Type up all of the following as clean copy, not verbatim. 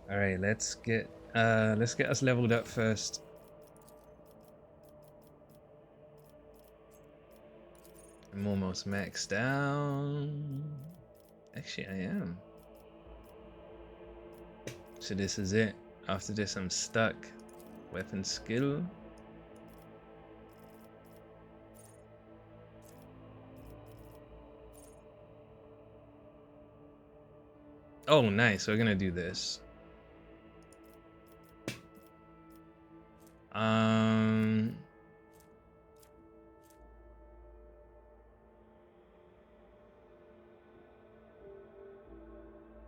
All right, let's get us leveled up first. I'm almost maxed out. Actually, I am. So this is it. After this, I'm stuck. Weapon skill. Oh, nice. We're gonna do this. Um.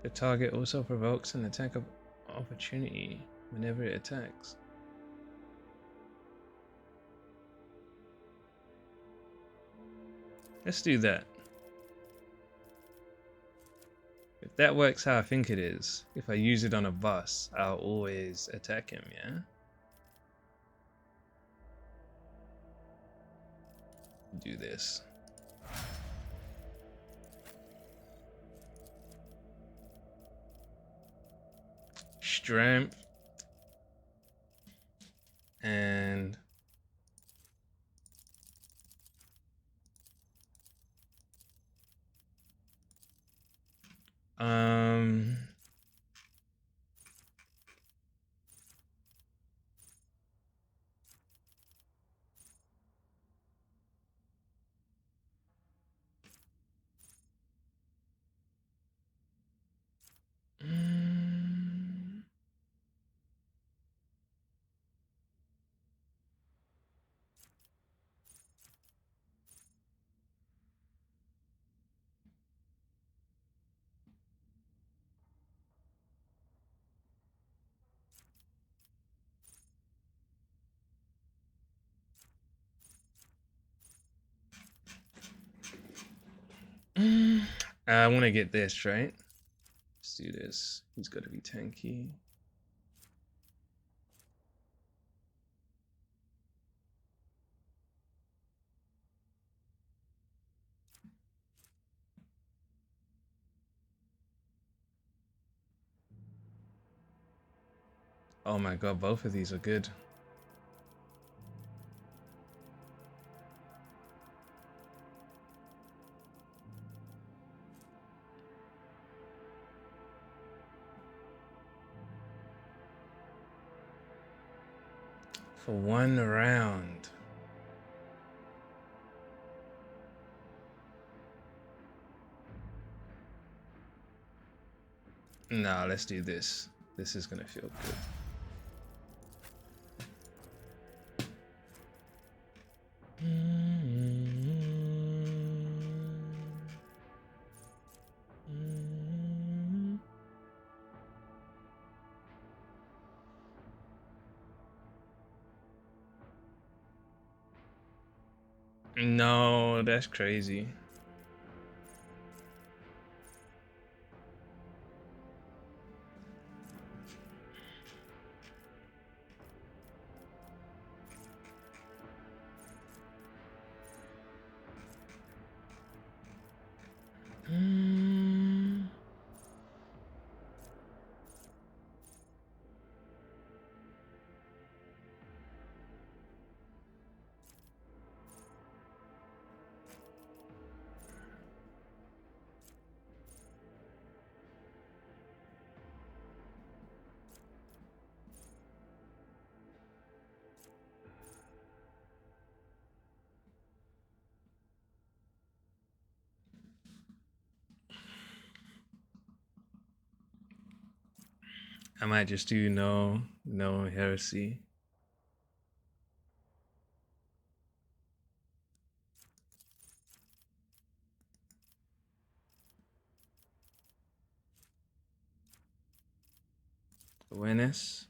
The target also provokes an attack of opportunity whenever it attacks. Let's do that. If that works how I think it is, if I use it on a boss, I'll always attack him, yeah? Do this. Strength. And um mm, I want to get this, right? Let's do this. He's got to be tanky. Oh my god, both of these are good. For one round. Nah, let's do this. This is gonna feel good. No, that's crazy. I might just do no heresy. Awareness.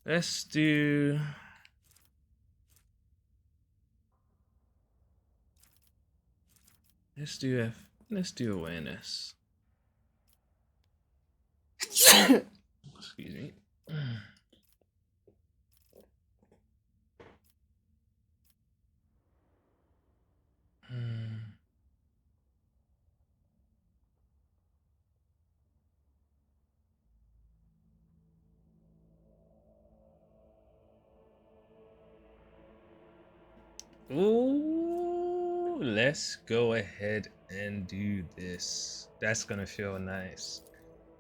Let's do let's do awareness. Excuse me. Ooh, let's go ahead and do this. That's gonna feel nice.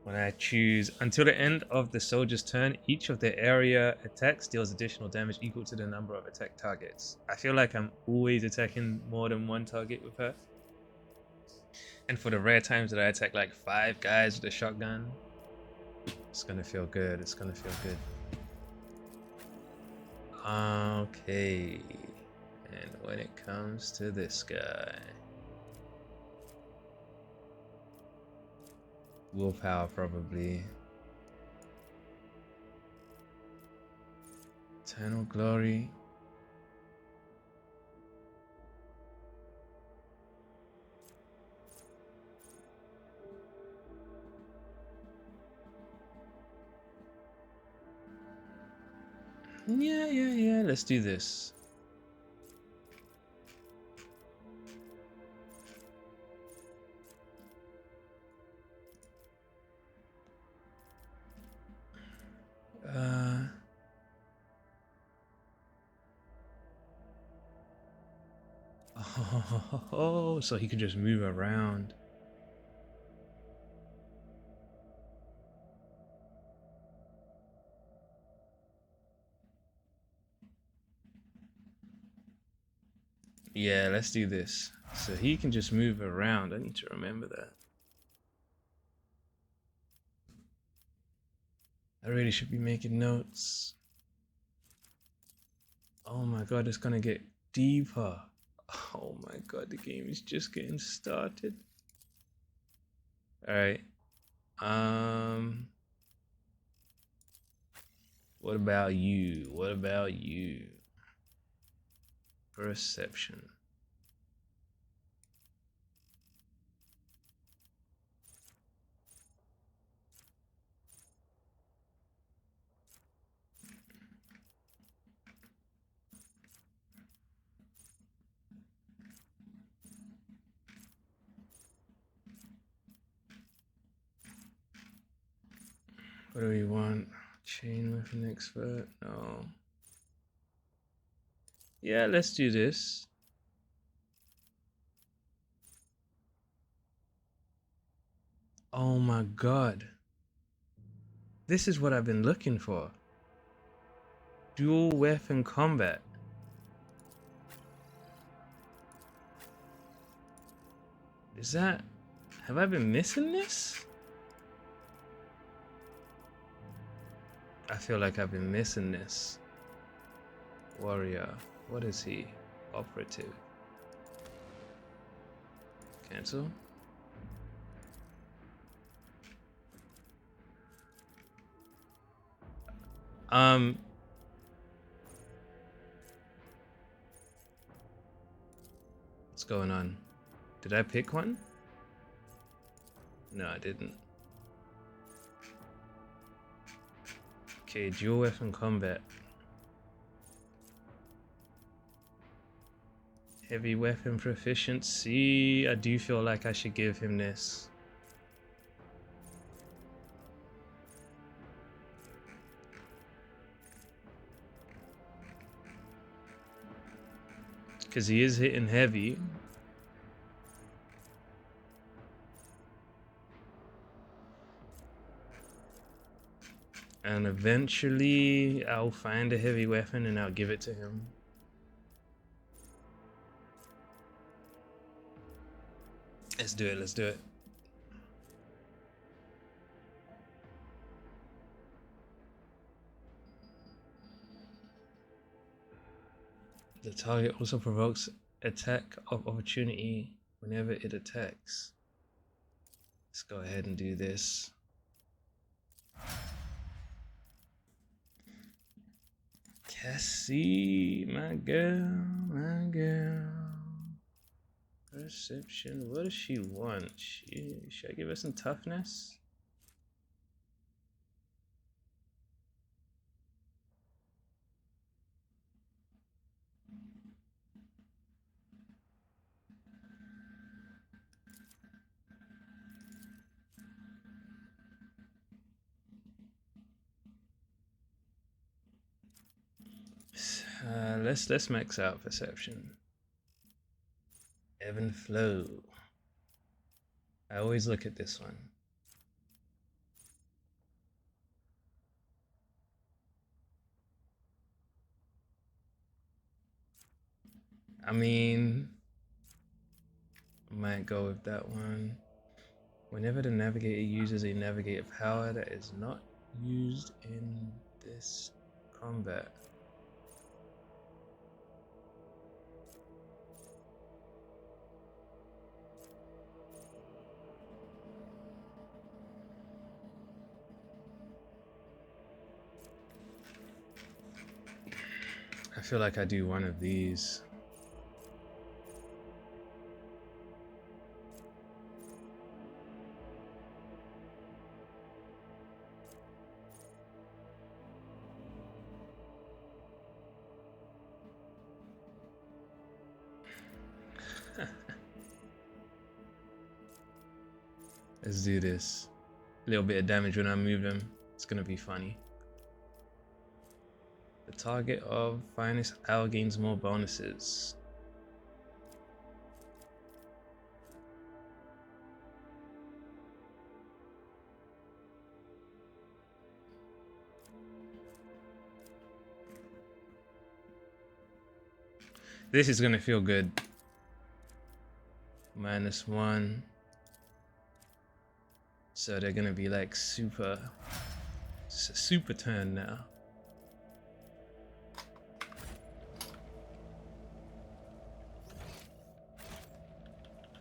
When I choose until the end of the soldier's turn, each of the area attacks deals additional damage equal to the number of attack targets. I feel like I'm always attacking more than one target with her. And for the rare times that I attack like 5 guys with a shotgun, it's gonna feel good. It's gonna feel good. Okay. And when it comes to this guy, willpower probably. Eternal glory. Yeah. Let's do this. Oh, so he could just move around. Yeah, let's do this. So he can just move around. I need to remember that. I really should be making notes. Oh my god, it's gonna get deeper. Oh my god, the game is just getting started. Alright. What about you? What about you? Perception. What do we want? Chain weapon expert? No. Yeah, let's do this. Oh my god. This is what I've been looking for. Dual weapon combat. Is that... Have I been missing this? I feel like I've been missing this. Warrior. What is he? Operative. Cancel. What's going on? Did I pick one? No, I didn't. Okay, dual weapon combat. Heavy weapon proficiency. I do feel like I should give him this. Because he is hitting heavy. And eventually I'll find a heavy weapon and I'll give it to him. Let's do it, let's do it. The target also provokes attack of opportunity whenever it attacks. Let's go ahead and do this. Cassie, my girl, my girl. Perception, what does she want? Should I give her some toughness? let's max out perception. Ebb and flow. I always look at this one. I mean, I might go with that one. Whenever the navigator uses a navigator power that is not used in this combat. I feel like I do one of these. Let's do this. A little bit of damage when I move them. It's gonna be funny. The target of finest hour gains more bonuses. This is gonna feel good. -1. So they're gonna be like super. It's a super turn now.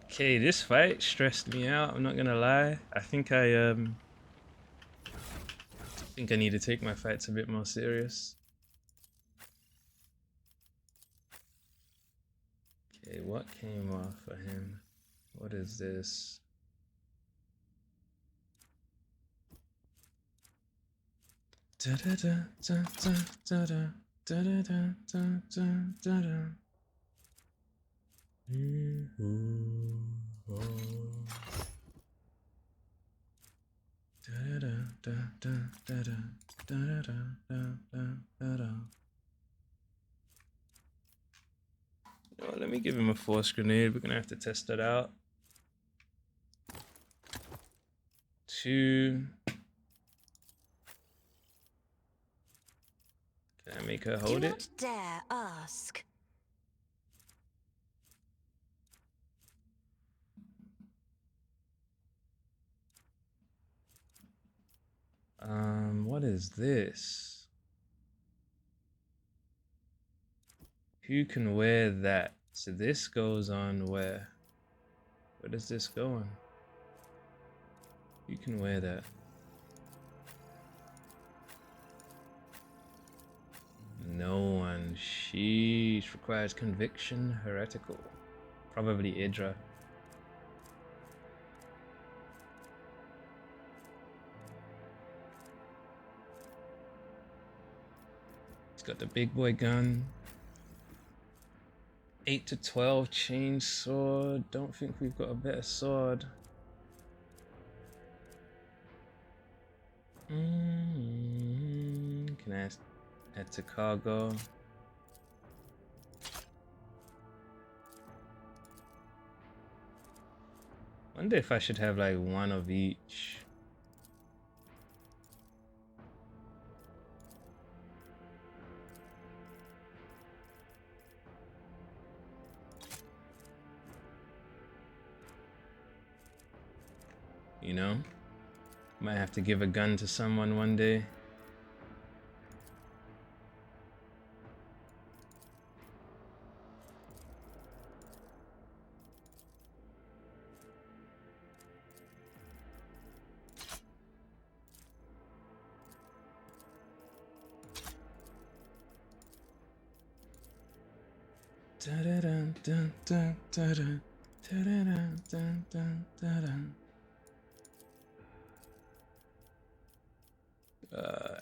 Okay, this fight stressed me out, I'm not gonna lie. I think I need to take my fights a bit more serious. Okay, what came off for him? What is this? Da da da da da da da da da da da da. Oh, let me give him a force grenade. We're gonna have to test it out. 2. Can I make her hold Do it? not dare ask. What is this? Who can wear that? So this goes on where? Where does this go on? Who can wear that? No one. Sheesh. Requires conviction. Heretical. Probably Idra. He's got the big boy gun. 8 to 12 chain sword. Don't think we've got a better sword. Can I add to cargo? Wonder if I should have like one of each. You know? Might have to give a gun to someone one day.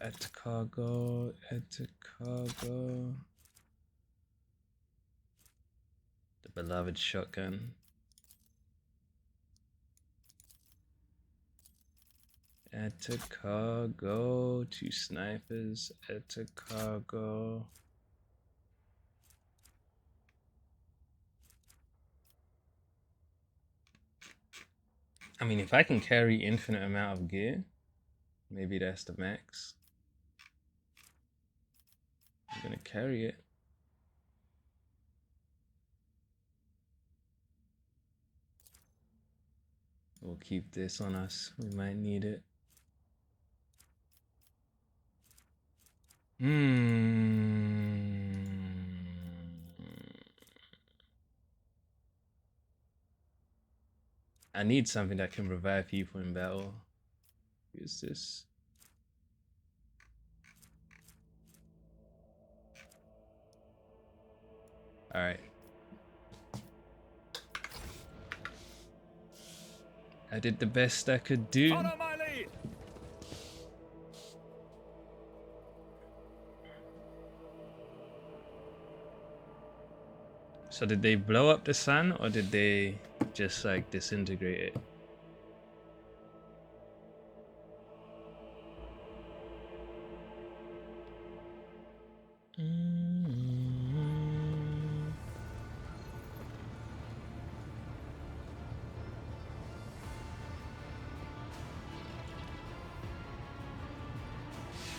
Add to cargo, add to cargo. The beloved shotgun. Add to cargo, 2 snipers, add to cargo. I mean, if I can carry infinite amount of gear, maybe that's the max. I'm gonna carry it. We'll keep this on us. We might need it. I need something that can revive people in battle. Use this. Alright. I did the best I could do. Follow my lead. So did they blow up the sun or did they just like disintegrate it?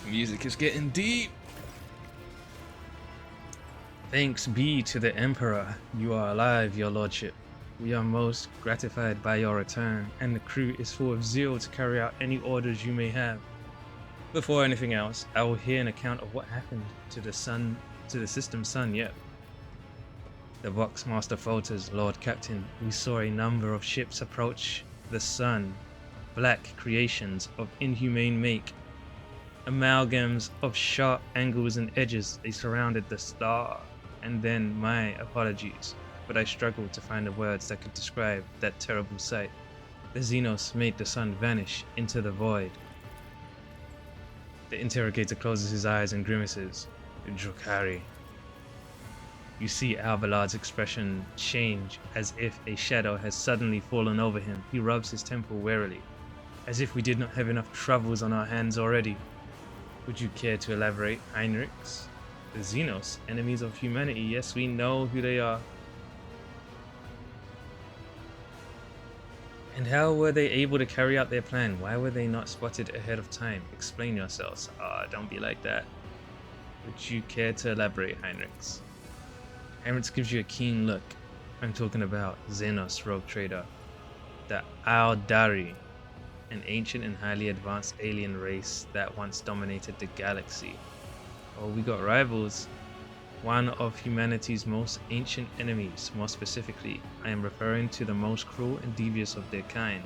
Music is getting deep. Thanks be to the Emperor. You are alive, your lordship. We are most gratified by your return, and the crew is full of zeal to carry out any orders you may have. Before anything else, I will hear an account of what happened to the system's sun yet. The Boxmaster falters, Lord Captain. We saw a number of ships approach the sun, black creations of inhumane make. Amalgams of sharp angles and edges, they surrounded the star. And then my apologies, but I struggled to find the words that could describe that terrible sight. The Xenos made the sun vanish into the void. The interrogator closes his eyes and grimaces. Drukhari. You see Albalard's expression change as if a shadow has suddenly fallen over him. He rubs his temple wearily, as if we did not have enough troubles on our hands already. Would you care to elaborate, Heinrichs? The Xenos, enemies of humanity. Yes, we know who they are. And how were they able to carry out their plan? Why were they not spotted ahead of time? Explain yourselves. Don't be like that. Would you care to elaborate, Heinrichs? Heinrichs gives you a keen look. I'm talking about Xenos, rogue trader. The Aodari, an ancient and highly advanced alien race that once dominated the galaxy. Oh, we got rivals. One of humanity's most ancient enemies. More specifically, I am referring to the most cruel and devious of their kind.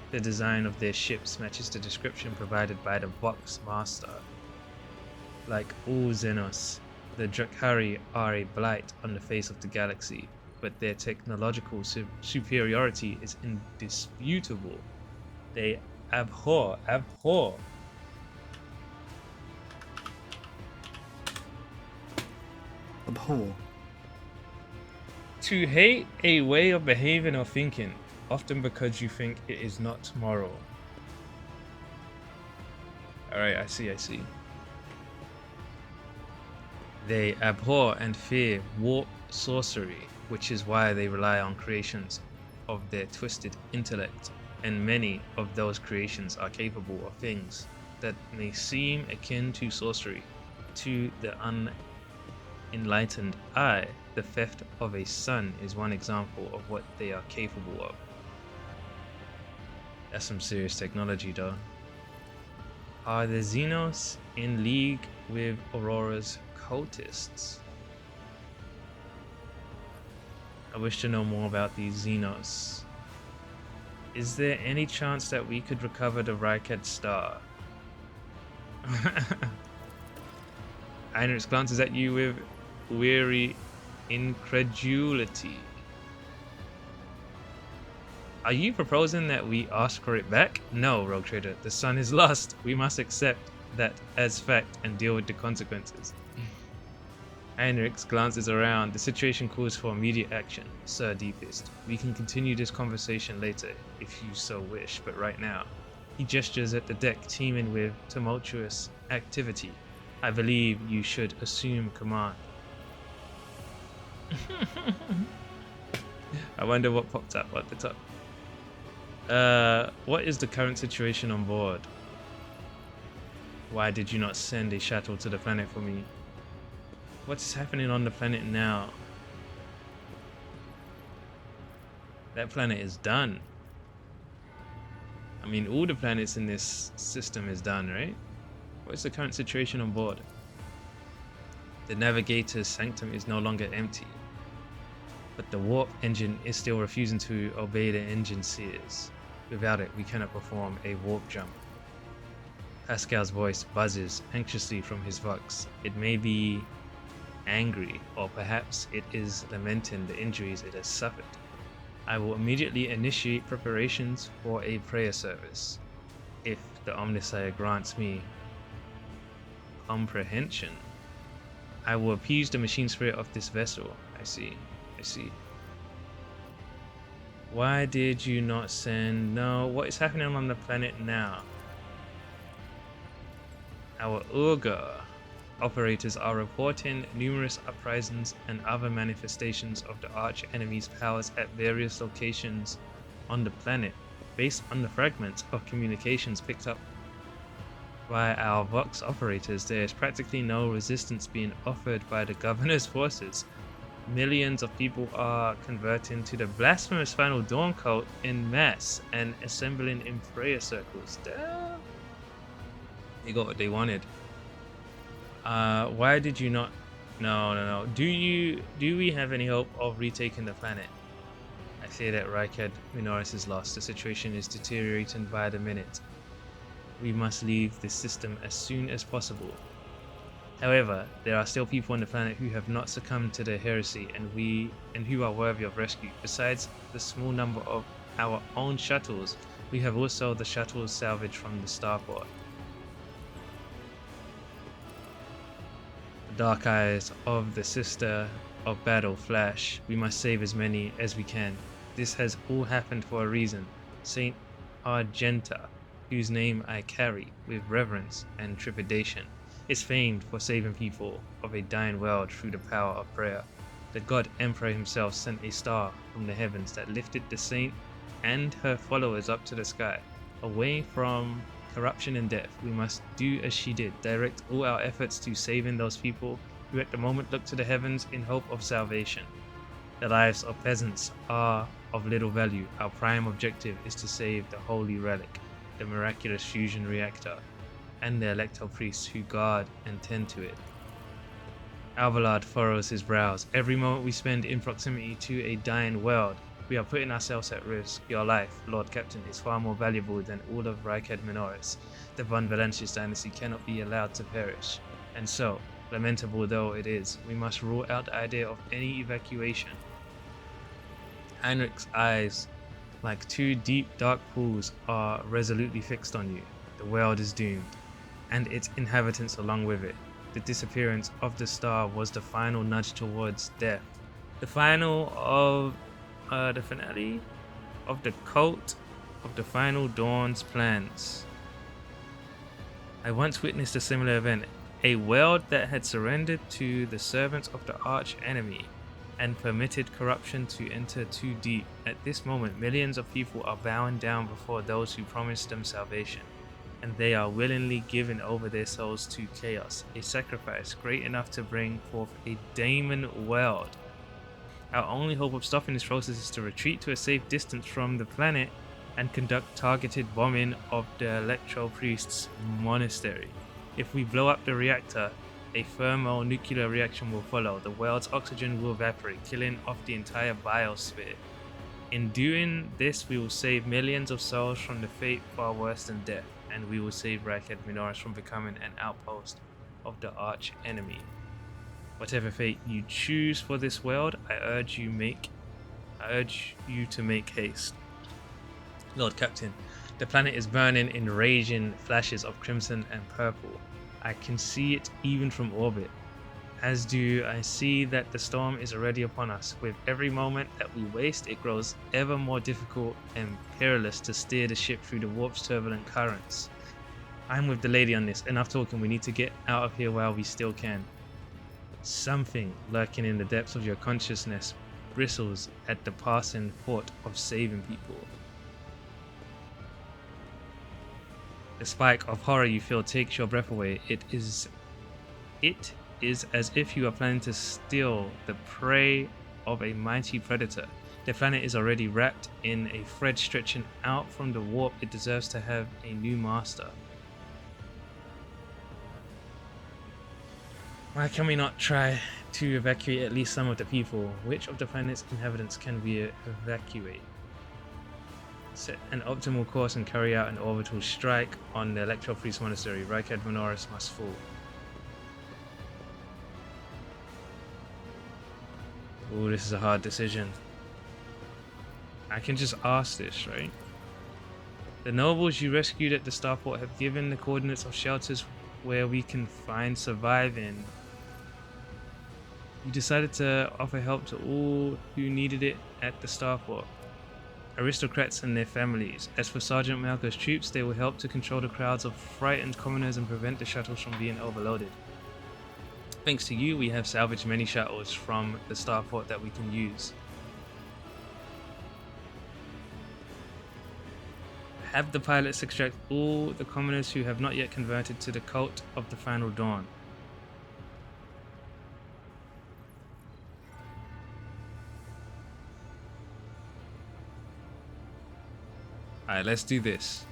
The design of their ships matches the description provided by the Boxmaster. Like all Xenos, the Drukhari are a blight on the face of the galaxy, but their technological superiority is indisputable. They abhor. Abhor. To hate a way of behaving or thinking, often because you think it is not moral. Alright, I see. They abhor and fear warp sorcery, which is why they rely on creations of their twisted intellect, and many of those creations are capable of things that may seem akin to sorcery. To the unenlightened eye, the theft of a sun is one example of what they are capable of. That's some serious technology though. Are the Xenos in league with Aurora's cultists? I wish to know more about these Xenos. Is there any chance that we could recover the Rykad star? Heinrich glances at you with weary incredulity. Are you proposing that we ask for it back? No, Rogue Trader. The sun is lost. We must accept that as fact and deal with the consequences. Heinrich glances around. The situation calls for immediate action, Sir Deepest. We can continue this conversation later, if you so wish, but right now. He gestures at the deck teeming with tumultuous activity. I believe you should assume command. I wonder what popped up at the top. What is the current situation on board? Why did you not send a shuttle to the planet for me? What is happening on the planet now? That planet is done. I mean, all the planets in this system is done, right? What is the current situation on board? The navigator's sanctum is no longer empty, but the warp engine is still refusing to obey the engine sears. Without it, we cannot perform a warp jump. Pascal's voice buzzes anxiously from his vox. It may be angry, or perhaps it is lamenting the injuries it has suffered. I will immediately initiate preparations for a prayer service, if the Omnisire grants me comprehension. I will appease the machine spirit of this vessel. I see. Why did you not send... No, what is happening on the planet now? Our Urga operators are reporting numerous uprisings and other manifestations of the arch enemy's powers at various locations on the planet, based on the fragments of communications picked up by our Vox operators. There is practically no resistance being offered by the governor's forces. Millions of people are converting to the blasphemous Final Dawn cult in mass and assembling in prayer circles. Damn. They got what they wanted. Why did you not... No. Do we have any hope of retaking the planet? I fear that Rykad Minoris is lost. The situation is deteriorating by the minute. We must leave this system as soon as possible. However, there are still people on the planet who have not succumbed to the heresy and who are worthy of rescue. Besides the small number of our own shuttles, we have also the shuttles salvaged from the starport. The dark eyes of the Sister of Battle flash. We must save as many as we can. This has all happened for a reason. Saint Argenta, whose name I carry with reverence and trepidation, is famed for saving people of a dying world through the power of prayer. The God Emperor himself sent a star from the heavens that lifted the saint and her followers up to the sky, away from corruption and death. We must do as she did, direct all our efforts to saving those people who at the moment look to the heavens in hope of salvation. The lives of peasants are of little value. Our prime objective is to save the holy relic, the miraculous fusion reactor, and the electro priests who guard and tend to it. Alvalad furrows his brows. Every moment we spend in proximity to a dying world, we are putting ourselves at risk. Your life, Lord Captain, is far more valuable than all of Rykad Minoris. The Von Valentius dynasty cannot be allowed to perish. And so, lamentable though it is, we must rule out the idea of any evacuation. Heinrich's eyes, like two deep dark pools, are resolutely fixed on you. The world is doomed, and its inhabitants along with it. The disappearance of the star was the final nudge towards death. The final of the finale of the cult of the Final Dawn's plans. I once witnessed a similar event. A world that had surrendered to the servants of the arch enemy and permitted corruption to enter too deep. At this moment, millions of people are bowing down before those who promised them salvation, and they are willingly giving over their souls to chaos, a sacrifice great enough to bring forth a daemon world. Our only hope of stopping this process is to retreat to a safe distance from the planet and conduct targeted bombing of the Electro Priest's monastery. If we blow up the reactor, a thermonuclear reaction will follow. The world's oxygen will evaporate, killing off the entire biosphere. In doing this, we will save millions of souls from the fate far worse than death, and we will save Rykad Minoris from becoming an outpost of the arch enemy. Whatever fate you choose for this world, I urge you to make haste. Lord Captain, the planet is burning in raging flashes of crimson and purple. I can see it even from orbit. As do I see that the storm is already upon us. With every moment that we waste, it grows ever more difficult and perilous to steer the ship through the warp's turbulent currents. I'm with the lady on this. Enough talking, we need to get out of here while we still can. Something lurking in the depths of your consciousness bristles at the passing thought of saving people. The spike of horror you feel takes your breath away. It is as if you are planning to steal the prey of a mighty predator. The planet is already wrapped in a thread stretching out from the warp. It deserves to have a new master. Why can we not try to evacuate at least some of the people? Which of the planet's inhabitants can we evacuate? Set an optimal course and carry out an orbital strike on the Electro Priest Monastery. Rykad Minoris must fall. Ooh, this is a hard decision. I can just ask this, right? The nobles you rescued at the starport have given the coordinates of shelters where we can find surviving. You decided to offer help to all who needed it at the starport. Aristocrats and their families. As for Sergeant Malko's troops, they will help to control the crowds of frightened commoners and prevent the shuttles from being overloaded. Thanks to you, we have salvaged many shuttles from the starport that we can use. Have the pilots extract all the commoners who have not yet converted to the cult of the Final Dawn. Alright, let's do this.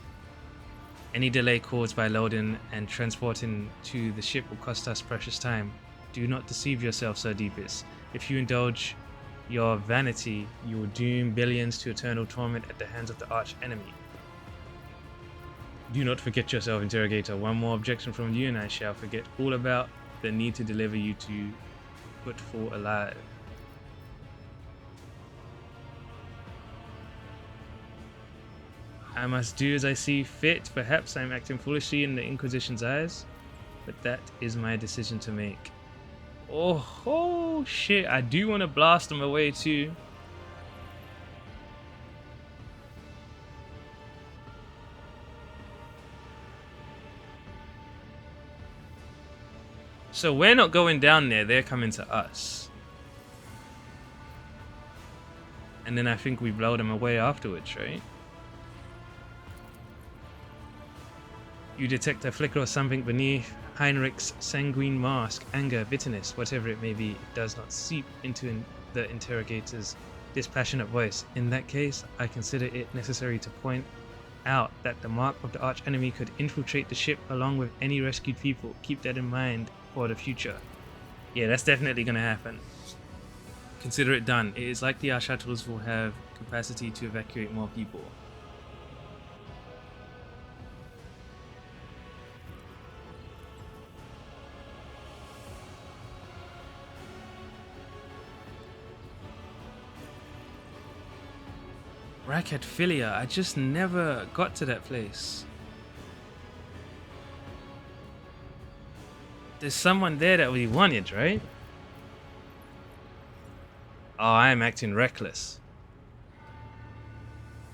Any delay caused by loading and transporting to the ship will cost us precious time. Do not deceive yourself, Sir Deepest. If you indulge your vanity, you will doom billions to eternal torment at the hands of the arch enemy. Do not forget yourself, Interrogator. One more objection from you and I shall forget all about the need to deliver you to Footfall alive. I must do as I see fit. Perhaps I'm acting foolishly in the Inquisition's eyes, but that is my decision to make. Oh shit, I do want to blast them away too. So we're not going down there, they're coming to us. And then I think we blow them away afterwards, right? You detect a flicker of something beneath Heinrich's sanguine mask. Anger, bitterness, whatever it may be. It does not seep into the interrogator's dispassionate voice. In that case, I consider it necessary to point out that the mark of the arch-enemy could infiltrate the ship along with any rescued people. Keep that in mind for the future. Yeah, that's definitely going to happen. Consider it done. It is likely our shuttles will have capacity to evacuate more people. Rakatphilia, I just never got to that place. There's someone there that we wanted, right? Oh, I'm acting reckless.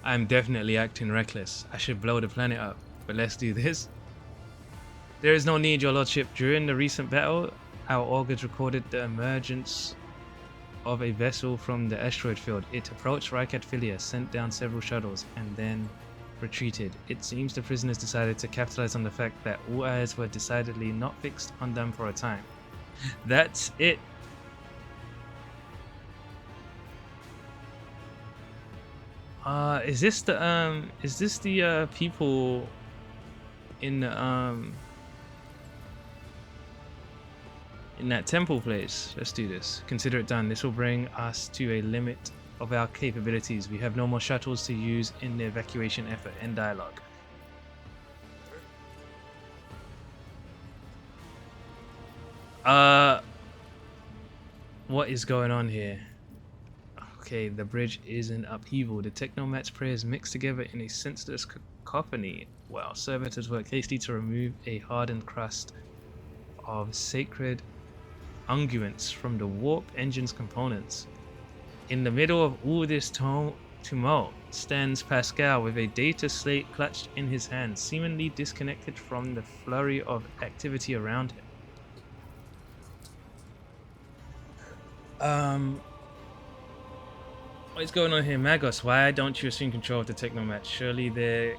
I'm definitely acting reckless. I should blow the planet up, but let's do this. There is no need, your lordship. During the recent battle, our augurs recorded the emergence of a vessel from the asteroid field. It approached Rakatphilia, sent down several shuttles, and then retreated. It seems the prisoners decided to capitalize on the fact that all eyes were decidedly not fixed on them for a time. That's it. Is this the people in the in that temple place? Let's do this. Consider it done. This will bring us to a limit of our capabilities. We have no more shuttles to use in the evacuation effort. End dialogue. What is going on here? Okay, the bridge is in upheaval. The Technomat's prayers mixed together in a senseless cacophony, while servitors work hastily to remove a hardened crust of sacred unguents from the warp engine's components. In the middle of all this tumult stands Pascal with a data slate clutched in his hand, seemingly disconnected from the flurry of activity around him. What is going on here, Magos? Why don't you assume control of the Technomat? Surely there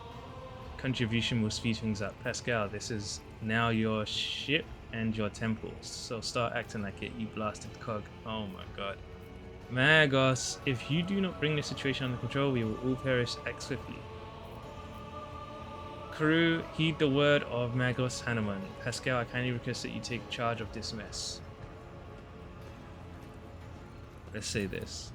contribution will speed things up. Pascal, this is now your ship and your temples, so start acting like it, you blasted cog. Oh my god. Magos, if you do not bring the situation under control, we will all perish swiftly. Crew, heed the word of Magos Hanuman. Pascal, I kindly request that you take charge of this mess. Let's say this.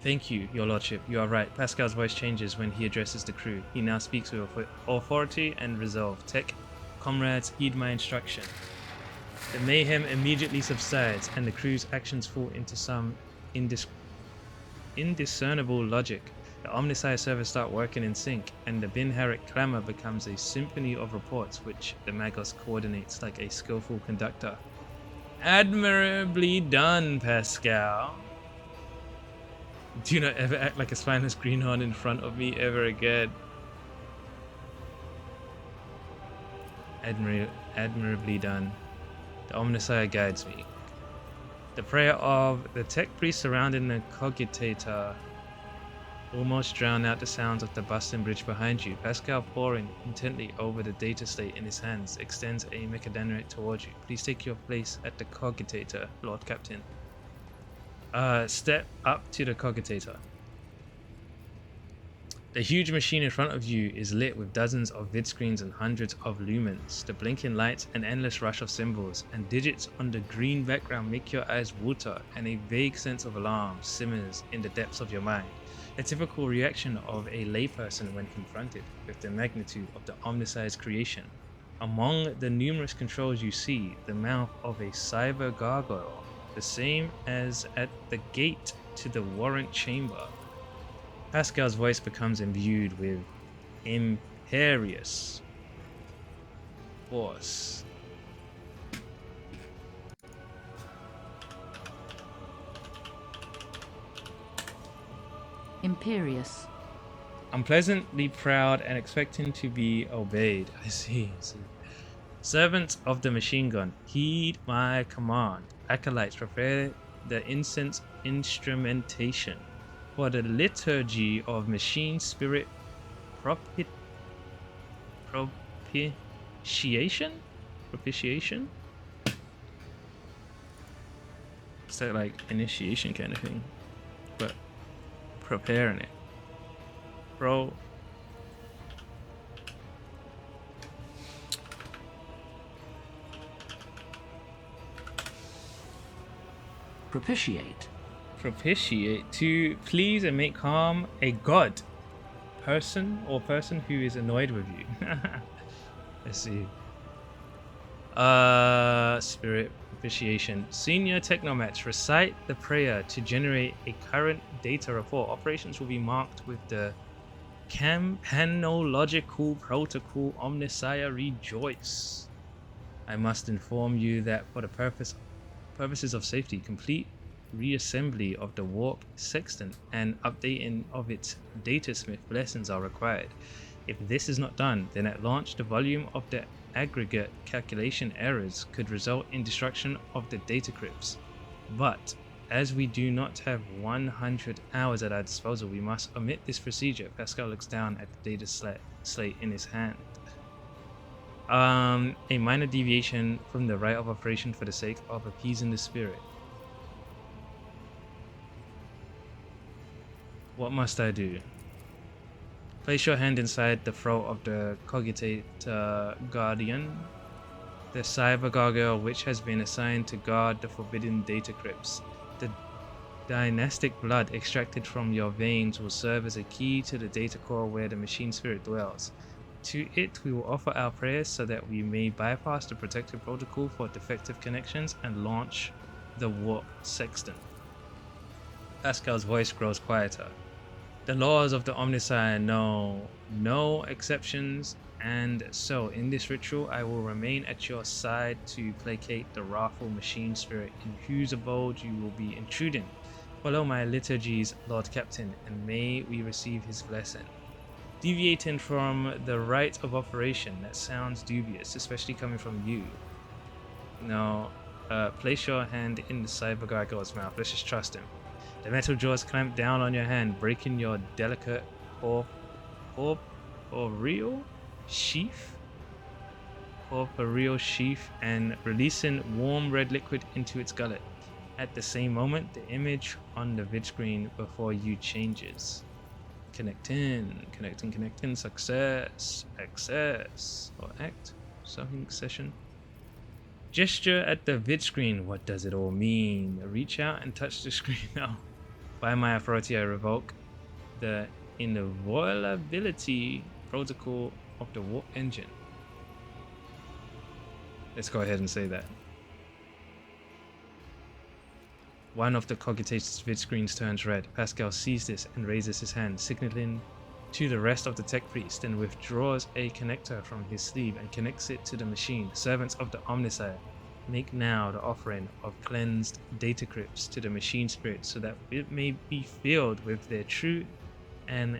Thank you, your lordship. You are right. Pascal's voice changes when he addresses the crew. He now speaks with authority and resolve. Tech, comrades, heed my instruction. The mayhem immediately subsides, and the crew's actions fall into some indiscernible logic. The Omnisci servers start working in sync, and the Bin Harik clamor becomes a symphony of reports which the Magos coordinates like a skillful conductor. Admirably done, Pascal. Do not ever act like a spineless greenhorn in front of me ever again. Admirably done. The Omnisci guides me. The prayer of the tech priest surrounding the cogitator almost drowned out the sounds of the bustling bridge behind you. Pascal, poring intently over the data slate in his hands, extends a mechadendrite towards you. Please take your place at the cogitator, Lord Captain. Step up to the cogitator. The huge machine in front of you is lit with dozens of vid screens and hundreds of lumens. The blinking lights, an endless rush of symbols, and digits on the green background make your eyes water, and a vague sense of alarm simmers in the depths of your mind. A typical reaction of a layperson when confronted with the magnitude of the Omnisci's creation. Among the numerous controls you see, the mouth of a cyber gargoyle, the same as at the gate to the warrant chamber. Pascal's voice becomes imbued with imperious force. Imperious. Unpleasantly proud and expecting to be obeyed. I see. Servants of the machine gun, heed my command. Acolytes, prepare the incense instrumentation for the liturgy of machine spirit propitiation? Propitiation? It's like initiation kind of thing, but preparing it. Propitiate, to please and make calm a god, person who is annoyed with you. Let's see. Spirit propitiation. Senior technomats, recite the prayer to generate a current data report. Operations will be marked with the campanological protocol Omniscia rejoice. I must inform you that for the purposes of safety, complete reassembly of the warp sextant and updating of its datasmith lessons are required. If this is not done, then at launch the volume of the aggregate calculation errors could result in destruction of the data crypts. But as we do not have 100 hours at our disposal, we must omit this procedure. Pascal looks down at the data slate in his hand. A minor deviation from the right of operation for the sake of appeasing the spirit. What must I do? Place your hand inside the throat of the cogitator guardian, the cyber gargoyle which has been assigned to guard the forbidden data crypts. The dynastic blood extracted from your veins will serve as a key to the data core where the machine spirit dwells. To it we will offer our prayers so that we may bypass the protective protocol for defective connections and launch the warp sextant. Pascal's voice grows quieter. The laws of the Omnisci know no exceptions, and so in this ritual I will remain at your side to placate the wrathful machine spirit in whose abode you will be intruding. Follow my liturgies, Lord Captain, and may we receive his blessing. Deviating from the right of operation, that sounds dubious, especially coming from you. No, place your hand in the cyber gargoyle's mouth. Let's just trust him. The metal jaws clamp down on your hand, breaking your delicate corporeal sheath, corporeal sheath, and releasing warm red liquid into its gullet. At the same moment, the image on the vid screen before you changes. Connecting, success, access, or act, something session. Gesture at the vid screen, what does it all mean? Reach out and touch the screen now. By my authority, I revoke the inviolability protocol of the warp engine. Let's go ahead and say that. One of the cogitator's vid screens turns red. Pascal sees this and raises his hand, signaling to the rest of the tech priest, then withdraws a connector from his sleeve and connects it to the machine. Servants of the Omnissiah, make now the offering of cleansed data crypts to the machine spirit so that it may be filled with their true and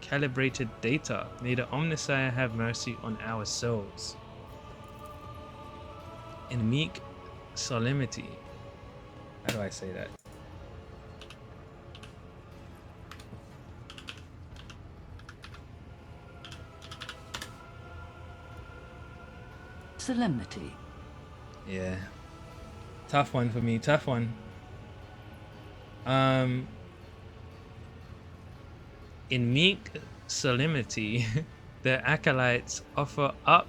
calibrated data. May the Omnissiah have mercy on our souls. In meek solemnity. How do I say that? Solemnity. Yeah. Tough one for me, tough one. In meek solemnity, the acolytes offer up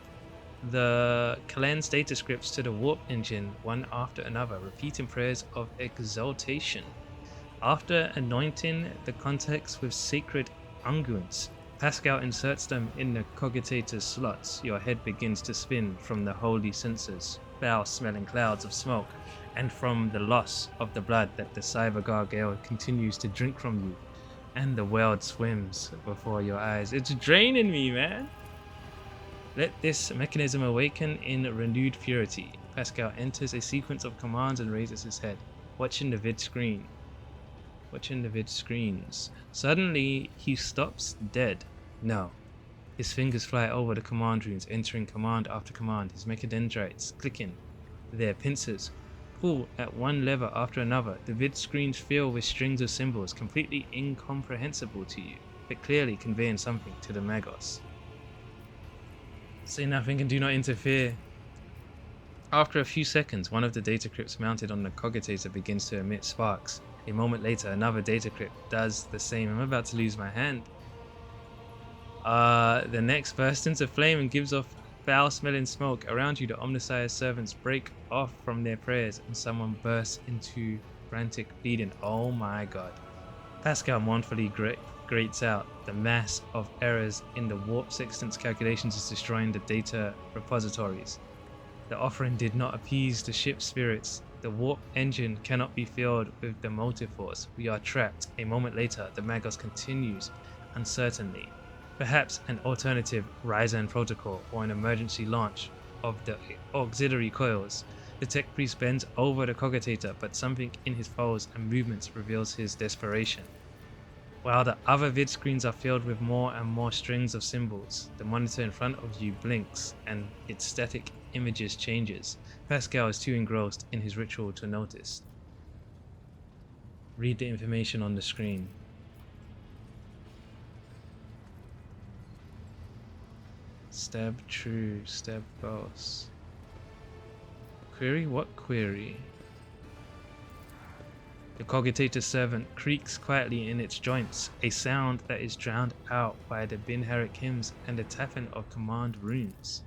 the cleansed data scripts to the warp engine one after another, repeating prayers of exaltation. After anointing the context with sacred unguents, Pascal inserts them in the cogitator's slots. Your head begins to spin from the holy censers, foul-smelling clouds of smoke, and from the loss of the blood that the cyber gargoyle continues to drink from you, and the world swims before your eyes. It's draining me, man. Let this mechanism awaken in renewed purity. Pascal enters a sequence of commands and raises his head, watching the vid screens. Suddenly, he stops dead. No. His fingers fly over the command runes, entering command after command, his mechadendrites clicking their pincers. Pull at one lever after another. The vid screens fill with strings of symbols, completely incomprehensible to you, but clearly conveying something to the Magos. Say nothing and do not interfere. After a few seconds, one of the data crypts mounted on the cogitator begins to emit sparks. A moment later, another data crypt does the same. I'm about to lose my hand. The next bursts into flame and gives off foul-smelling smoke. Around you, the Omnissiah's servants break off from their prayers, and someone bursts into frantic pleading. Oh my god. Pascal mournfully grates out. The mass of errors in the warp sextant's calculations is destroying the data repositories. The offering did not appease the ship's spirits. The warp engine cannot be filled with the motive force. We are trapped. A moment later, the Magos continues uncertainly. Perhaps an alternative Ryzen protocol or an emergency launch of the auxiliary coils. The tech priest bends over the cogitator, but something in his pose and movements reveals his desperation. While the other vid screens are filled with more and more strings of symbols, the monitor in front of you blinks and its static images changes. Pascal is too engrossed in his ritual to notice. Read the information on the screen. Stab true, stab false. Query? What query? The cogitator's servant creaks quietly in its joints, a sound that is drowned out by the Binharic hymns and the tapping of command runes.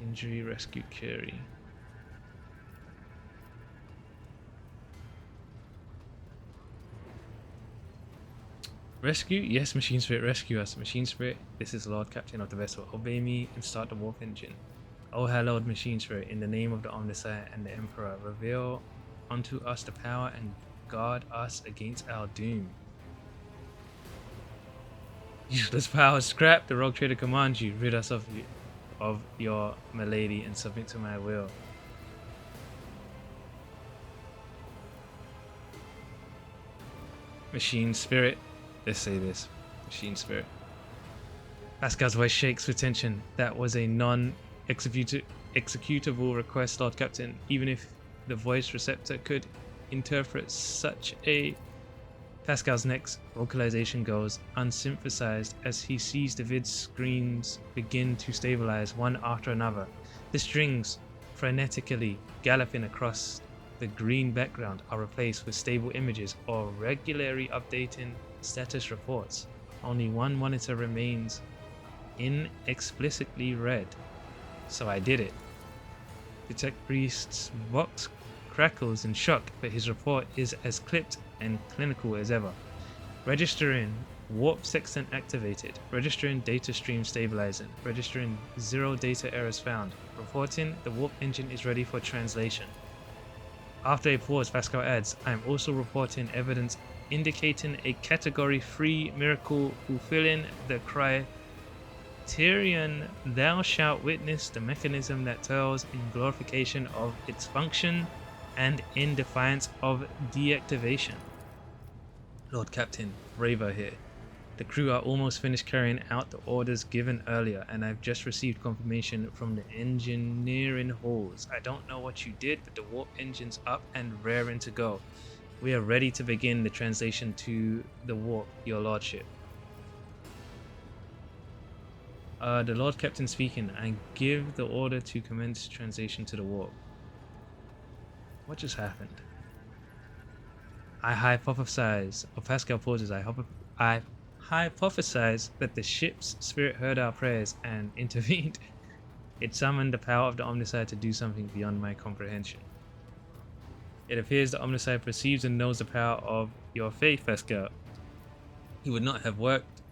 Injury rescue query. Rescue? Yes, Machine Spirit, rescue us. Machine Spirit, this is Lord Captain of the vessel. Obey me and start the warp engine. O hallowed Machine Spirit, in the name of the Omnissiah and the Emperor, reveal unto us the power and guard us against our doom. Useless power, scrap! The rogue trader commands you. Rid us of your malady and submit to my will. Machine Spirit. Let's say this. Machine Spirit. Pascal's voice shakes with tension. That was a non-executable request, Lord Captain. Even if the voice receptor could interpret such a Pascal's next vocalization goes unsynthesized as he sees the vid screens begin to stabilize one after another. The strings, frenetically galloping across the green background, are replaced with stable images or regularly updating status reports. Only one monitor remains inexplicitly red. So I did it. The tech priest's vox crackles in shock, but his report is as clipped and clinical as ever. Registering warp sextant activated. Registering data stream stabilizing. Registering 0 data errors found. Reporting the warp engine is ready for translation. After a pause, Pascal adds, I am also reporting evidence indicating a category 3 miracle fulfilling the criterion thou shalt witness the mechanism that tells in glorification of its function and in defiance of deactivation. Lord Captain, Raver here. The crew are almost finished carrying out the orders given earlier, and I've just received confirmation from the engineering halls. I don't know what you did, but the warp engine's up and raring to go. We are ready to begin the translation to the warp, your lordship. The Lord Captain speaking. I give the order to commence translation to the warp. What just happened? I hypothesize, or Pascal pauses, I hypothesize that the ship's spirit heard our prayers and intervened. It summoned the power of the Omnicide to do something beyond my comprehension. It appears the Omnicide perceives and knows the power of your faith, Pascal. He would not have worked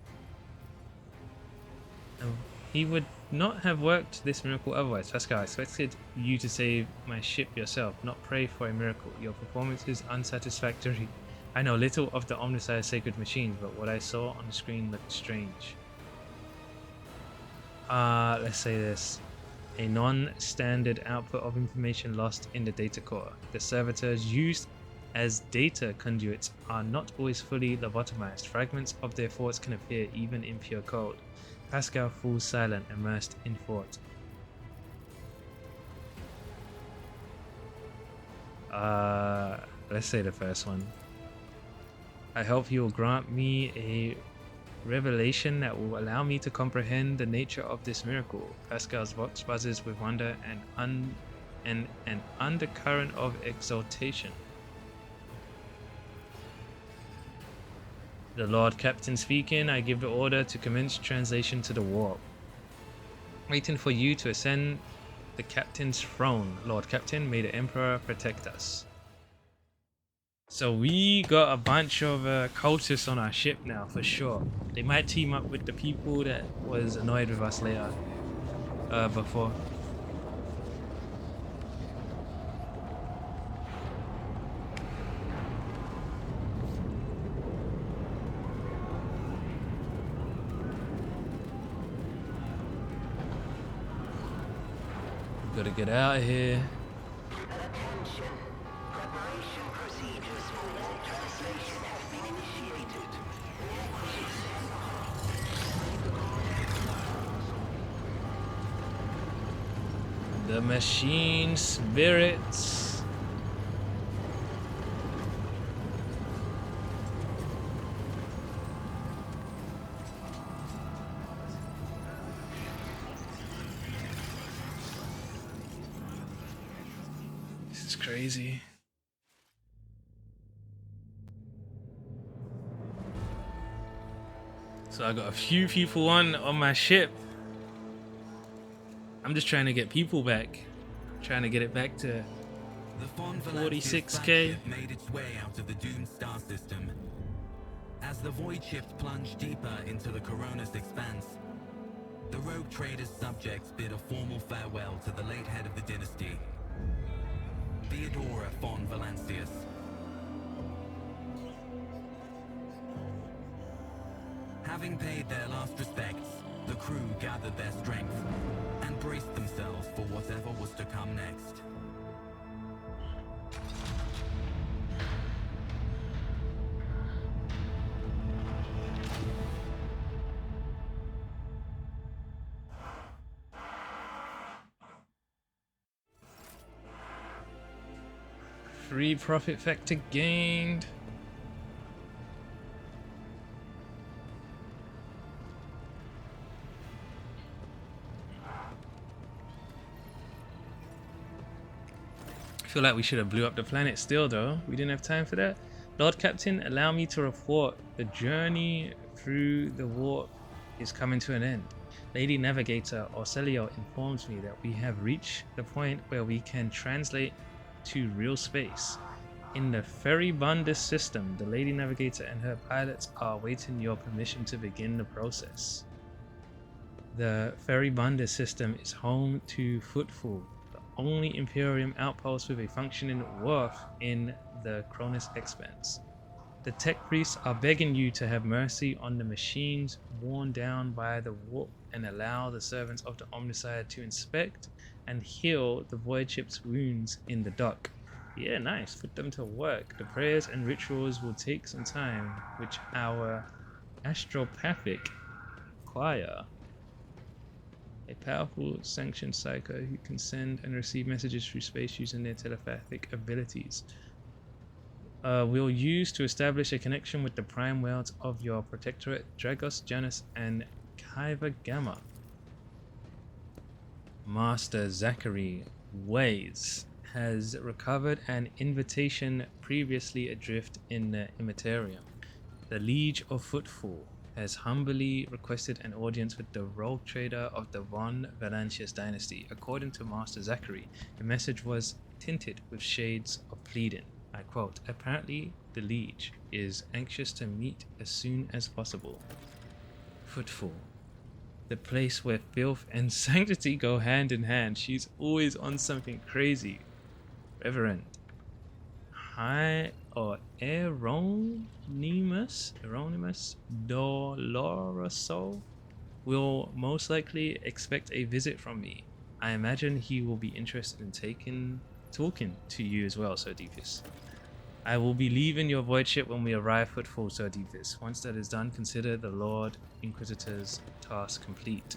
this miracle otherwise. Pascal, I expected you to save my ship yourself, not pray for a miracle. Your performance is unsatisfactory. I know little of the Omnicide sacred machines, but what I saw on the screen looked strange. Let's say this. A non-standard output of information lost in the data core. The servitors used as data conduits are not always fully lobotomized. Fragments of their thoughts can appear even in pure code. Pascal falls silent, immersed in thought. Let's say the first one. I hope you will grant me a revelation that will allow me to comprehend the nature of this miracle. Pascal's voice buzzes with wonder and an undercurrent of exultation. The Lord Captain speaking. I give the order to commence translation to the warp. Waiting for you to ascend the Captain's throne. Lord Captain, may the Emperor protect us. So we got a bunch of cultists on our ship now, for sure. They might team up with the people that was annoyed with us later, before. Gotta get out of here. The machine spirits. This is crazy. So I got a few people on my ship. I'm just trying to get people back. Trying to get it back to 46k. Made its way out of the doomed star system. As the void ships plunged deeper into the Corona's expanse, the rogue trader's subjects bid a formal farewell to the late head of the dynasty, Theodora von Valancius. Having paid their last respects, the crew gathered their strength and braced themselves for whatever was to come next. Free profit factor gained. feel like we should have blew up the planet still, though. We didn't have time for that. Lord Captain, allow me to report. The journey through the warp is coming to an end. Lady Navigator Orcelio informs me that we have reached the point where we can translate to real space. In the Ferrybundus system, the Lady Navigator and her pilots are awaiting your permission to begin the process. The Ferrybundus system is home to Footfall, the only Imperium outpost with a functioning wharf in the Cronus Expanse. The tech priests are begging you to have mercy on the machines worn down by the warp and allow the servants of the Omnicide to inspect and heal the void ship's wounds in the dock. Yeah, nice. Put them to work. The prayers and rituals will take some time, which our astropathic choir, a powerful sanctioned psycho who can send and receive messages through space using their telepathic abilities, will use to establish a connection with the prime worlds of your protectorate, Dragos, Janus, and Kyber Gamma. Master Zachary Ways has recovered an invitation previously adrift in the Immaterium. The Liege of Footfall has humbly requested an audience with the rogue trader of the Von Valancius dynasty. According to Master Zachary, the message was tinted with shades of pleading. I quote, apparently the Liege is anxious to meet as soon as possible. Footfall. The place where filth and sanctity go hand in hand. She's always on something crazy. Reverend. Hi, or Eronimus Doloroso will most likely expect a visit from me. I imagine he will be interested in talking to you as well, Sir Deepus. I will be leaving your void ship when we arrive Footfall, Sir Deepus. Once that is done, consider the Lord Inquisitor's task complete.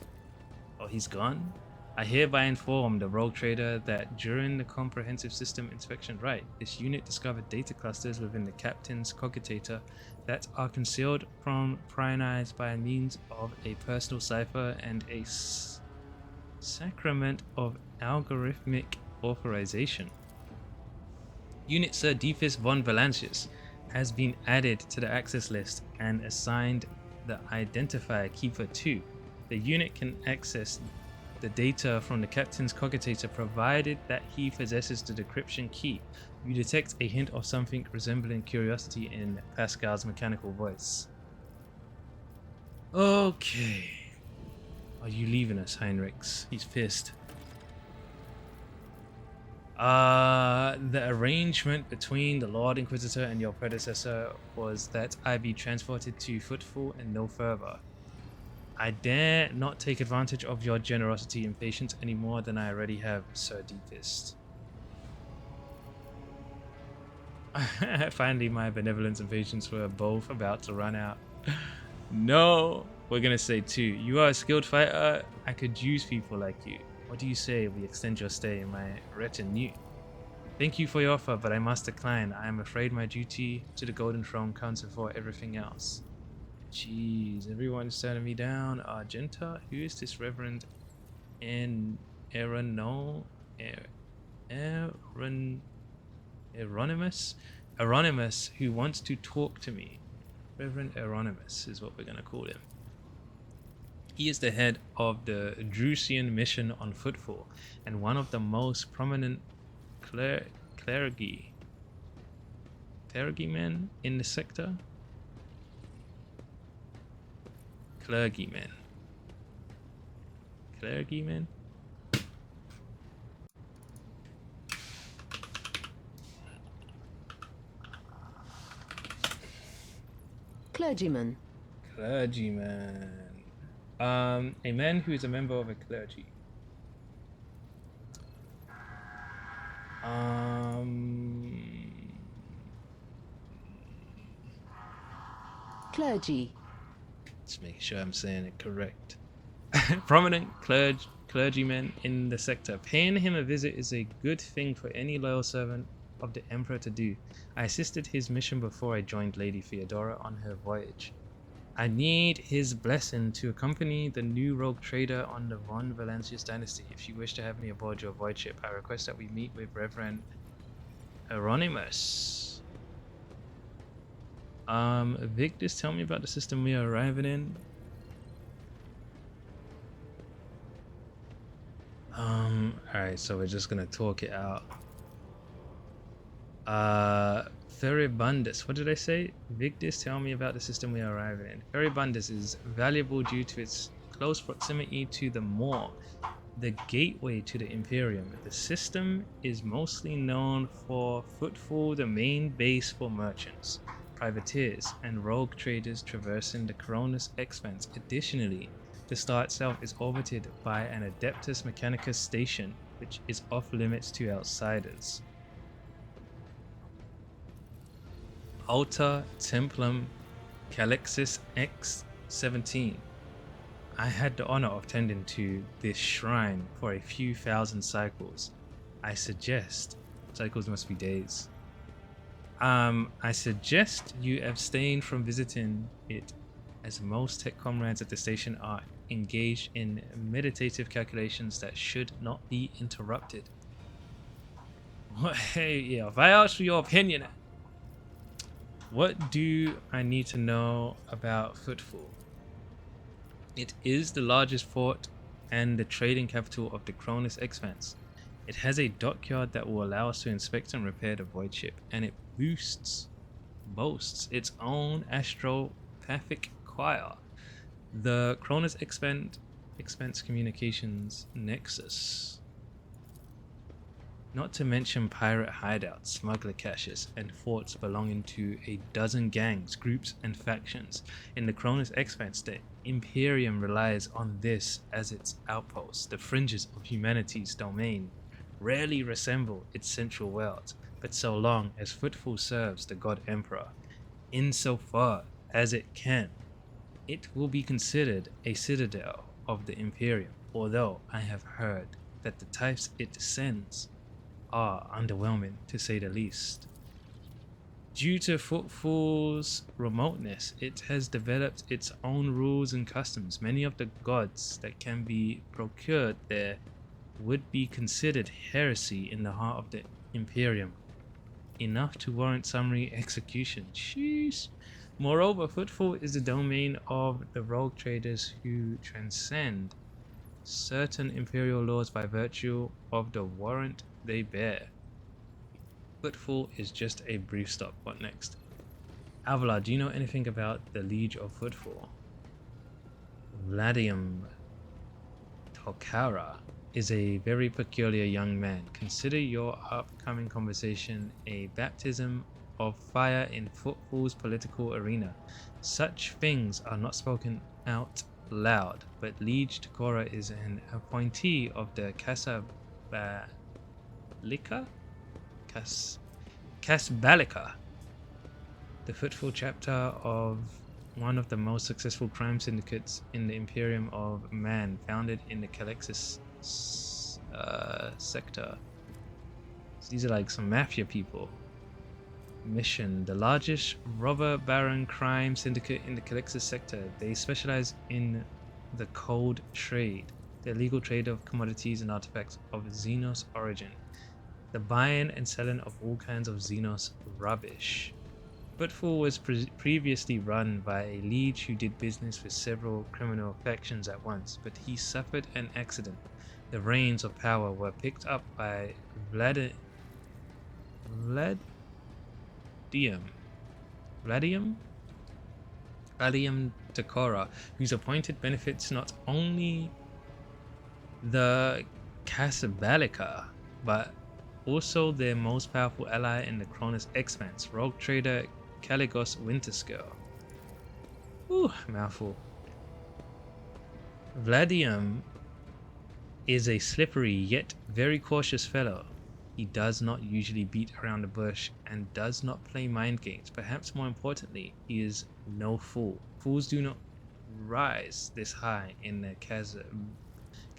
Oh, he's gone? I hereby inform the rogue trader that during the comprehensive system inspection right, this unit discovered data clusters within the captain's cogitator that are concealed from prying eyes by means of a personal cipher and a sacrament of algorithmic authorization. Unit Sir Deepus von Valancius has been added to the access list and assigned the identifier Keeper 2. The unit can access the data from the captain's cogitator provided that he possesses the decryption key. You detect a hint of something resembling curiosity in Pascal's mechanical voice. Okay. Are you leaving us, Heinrichs? He's pissed. The arrangement between the Lord Inquisitor and your predecessor was that I be transported to Footfall and no further. I dare not take advantage of your generosity and patience any more than I already have, Sir Deepest. Finally, my benevolence and patience were both about to run out. No, we're gonna say 2. You are a skilled fighter. I could use people like you. What do you say we extend your stay in my retinue? Thank you for your offer, but I must decline. I am afraid my duty to the Golden Throne comes before everything else. Jeez, everyone's turning me down. Argenta? Who is this Reverend Eronimus, who wants to talk to me? Reverend Eronimus is what we're going to call him. He is the head of the Drusian mission on Footfall and one of the most prominent clergymen in the sector. Clergymen. Clergyman. A man who is a member of a clergy. Clergy. Just making sure I'm saying it correct. Prominent clergymen in the sector. Paying him a visit is a good thing for any loyal servant of the Emperor to do. I assisted his mission before I joined Lady Theodora on her voyage. I need his blessing to accompany the new rogue trader on the Von Valancius dynasty. If you wish to have me aboard your void ship, I request that we meet with Reverend Hieronymus. Victus, tell me about the system we are arriving in. Alright, so we're just gonna talk it out. Feribundus, what did I say? Victus, tell me about the system we are arriving in. Feribundus is valuable due to its close proximity to the Maw, the gateway to the Imperium. The system is mostly known for Footfall, the main base for merchants, privateers, and rogue traders traversing the Coronis Expanse. Additionally, the star itself is orbited by an Adeptus Mechanicus station, which is off limits to outsiders. Alta Templum Calixis X-17. I had the honor of tending to this shrine for a few thousand cycles. Cycles must be days. I suggest you abstain from visiting it, as most tech comrades at the station are engaged in meditative calculations that should not be interrupted. Hey, yeah, if I ask for your opinion, what do I need to know about Footfall? It is the largest port and the trading capital of the Cronus Expanse. It has a dockyard that will allow us to inspect and repair the void ship, and it boasts its own astropathic choir, the Cronus Expanse Communications Nexus. Not to mention pirate hideouts, smuggler caches, and forts belonging to a dozen gangs, groups, and factions. In the Cronus Expanse, the Imperium relies on this as its outpost. The fringes of humanity's domain rarely resemble its central world, but so long as Footfall serves the God Emperor, insofar as it can, it will be considered a citadel of the Imperium, although I have heard that the types it sends are underwhelming, to say the least. Due to Footfall's remoteness, it has developed its own rules and customs. Many of the gods that can be procured there would be considered heresy in the heart of the Imperium, enough to warrant summary execution. Sheesh. Moreover, Footfall is the domain of the rogue traders who transcend certain imperial laws by virtue of the warrant they bear. Footfall is just a brief stop. What next? Avalar, do you know anything about the Liege of Footfall? Vladium Tokara is a very peculiar young man. Consider your upcoming conversation a baptism of fire in Footfall's political arena. Such things are not spoken out loud, but Liege Tokara is an appointee of the Casbalica, the Footfall chapter of one of the most successful crime syndicates in the Imperium of Man, founded in the Calixis sector. So these are like some mafia people. Mission: the largest robber baron crime syndicate in the Calixis sector. They specialize in the cold trade, the illegal trade of commodities and artifacts of Xenos origin, the buying and selling of all kinds of Xenos rubbish. Footfall was previously run by a liege who did business with several criminal factions at once, but he suffered an accident. The reins of power were picked up by Vladium Tokara, whose appointed benefits not only the Casabalica, but also their most powerful ally in the Cronus Expanse, rogue trader Caligos Winterscale. Ooh, mouthful. Vladium is a slippery yet very cautious fellow. He does not usually beat around the bush and does not play mind games. Perhaps more importantly, he is no fool. Fools do not rise this high in the